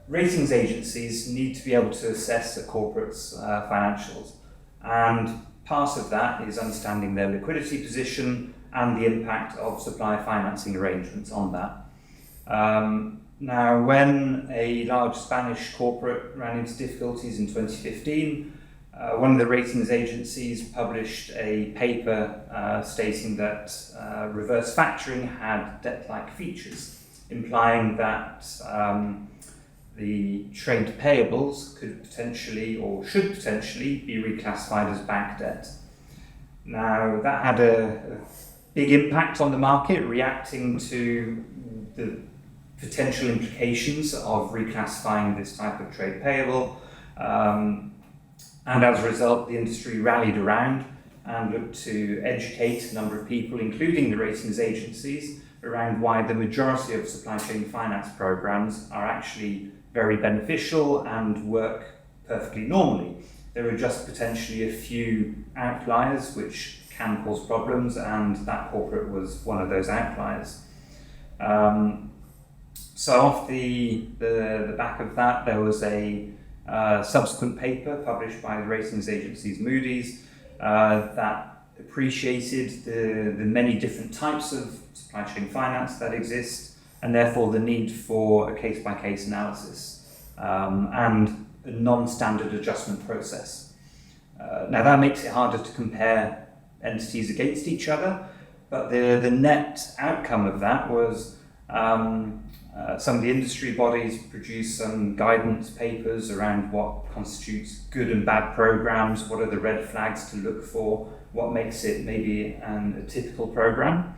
ratings agencies need to be able to assess a corporate's financials, and part of that is understanding their liquidity position and the impact of supplier financing arrangements on that. Now, when a large Spanish corporate ran into difficulties in 2015, one of the ratings agencies published a paper stating that reverse factoring had debt-like features, implying that the trade payables could potentially or should potentially be reclassified as bank debt. Now, that had a big impact on the market, reacting to the potential implications of reclassifying this type of trade payable. And as a result, the industry rallied around and looked to educate a number of people, including the ratings agencies, around why the majority of supply chain finance programs are actually very beneficial and work perfectly normally. There are just potentially a few outliers which can cause problems, and that corporate was one of those outliers. So off the back of that, there was a subsequent paper published by the ratings agencies Moody's that appreciated the many different types of supply chain finance that exist, and therefore the need for a case-by-case analysis and a non-standard adjustment process. Now that makes it harder to compare entities against each other, but the net outcome of that was some of the industry bodies produced some guidance papers around what constitutes good and bad programs, what are the red flags to look for, what makes it maybe a typical program.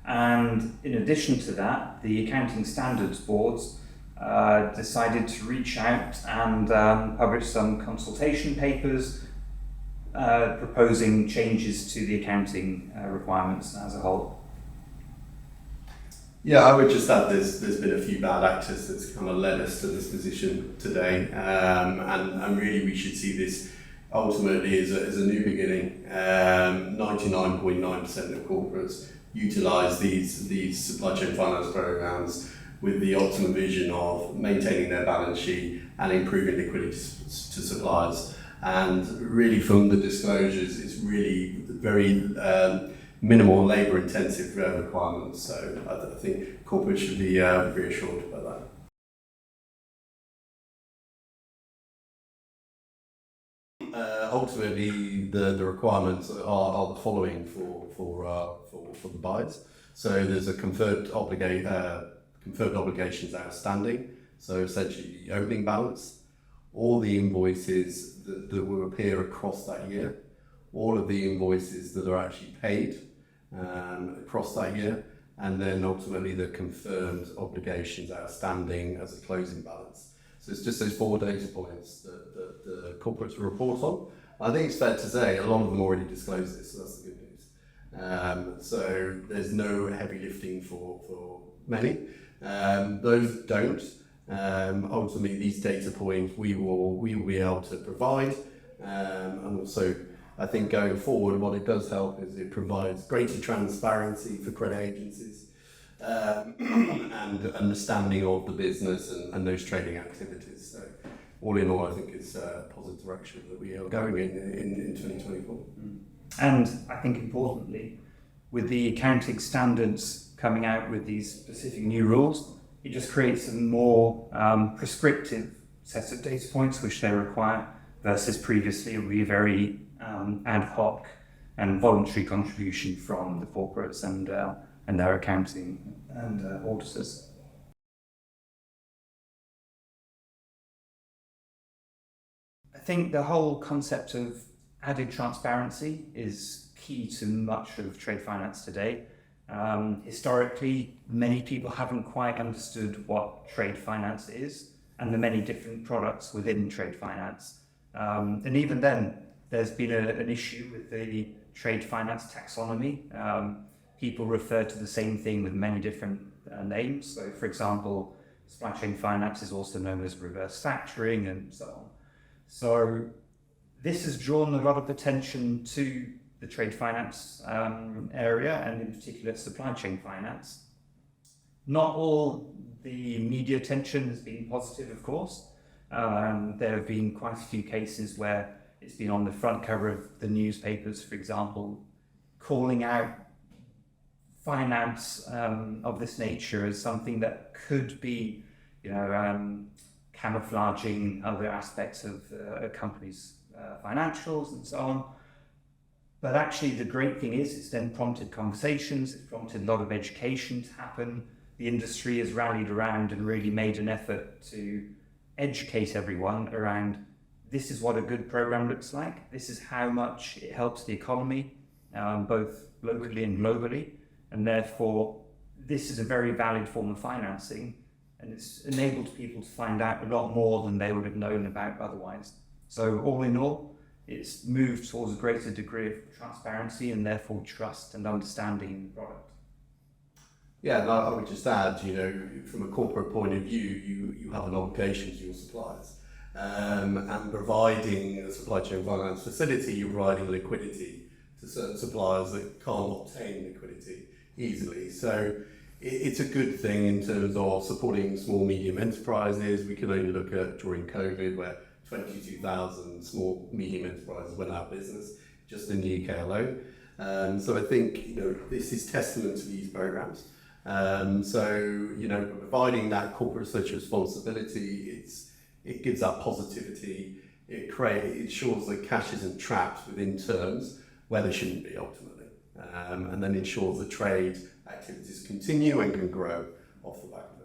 And in addition to that, the accounting standards boards decided to reach out and publish some consultation papers proposing changes to the accounting requirements as a whole. Yeah, I would just add there's been a few bad actors that's kind of led us to this position today, and really we should see this ultimately as a new beginning. 99.9% of corporates utilise these supply chain finance programs with the ultimate vision of maintaining their balance sheet and improving liquidity to suppliers. And really from the disclosures, it's really very minimal labour intensive requirements, so I think corporates should be reassured about that. Ultimately, the requirements are the following for the buyers. So there's a conferred obligations outstanding, so essentially the opening balance, all the invoices that will appear across that year, all of the invoices that are actually paid across that year, and then ultimately the confirmed obligations outstanding as a closing balance. So it's just those 4 data points that the corporates report on. I think it's fair to say a lot of them already disclose this, so that's the good news. So there's no heavy lifting for many. Those that don't, ultimately these data points we will be able to provide, and also I think going forward what it does help is it provides greater transparency for credit agencies and understanding of the business and those trading activities. So all in all, I think it's a positive direction that we are going in 2024. And I think importantly, with the accounting standards coming out with these specific new rules, it just creates a more prescriptive set of data points which they require, versus previously it would be very ad hoc and voluntary contribution from the corporates and their accounting and auditors. I think the whole concept of added transparency is key to much of trade finance today. Historically, many people haven't quite understood what trade finance is and the many different products within trade finance. And even then, there's been an issue with the trade finance taxonomy. People refer to the same thing with many different names. So, for example, supply chain finance is also known as reverse factoring and so on. So this has drawn a lot of attention to the trade finance area, and in particular supply chain finance. Not all the media attention has been positive, of course. There have been quite a few cases where it's been on the front cover of the newspapers, for example, calling out finance of this nature as something that could be, camouflaging other aspects of a company's financials and so on. But actually, the great thing is it's then prompted conversations, it's prompted a lot of education to happen. The industry has rallied around and really made an effort to educate everyone around this is what a good program looks like, this is how much it helps the economy, both locally and globally, and therefore this is a very valid form of financing, and it's enabled people to find out a lot more than they would have known about otherwise. So all in all, it's moved towards a greater degree of transparency and therefore trust and understanding in the product. Yeah, and I would just add, from a corporate point of view, you have an obligation to your suppliers. And providing a supply chain finance facility, you're providing liquidity to certain suppliers that can't obtain liquidity easily. So it's a good thing in terms of supporting small, medium enterprises. We can only look at during COVID where 22,000 small, medium enterprises went out of business just in the UK alone. So I think this is testament to these programs. Providing that corporate social responsibility, it gives that positivity. It ensures that cash isn't trapped within terms where they shouldn't be ultimately, and then ensures that trade activities continue and can grow off the back of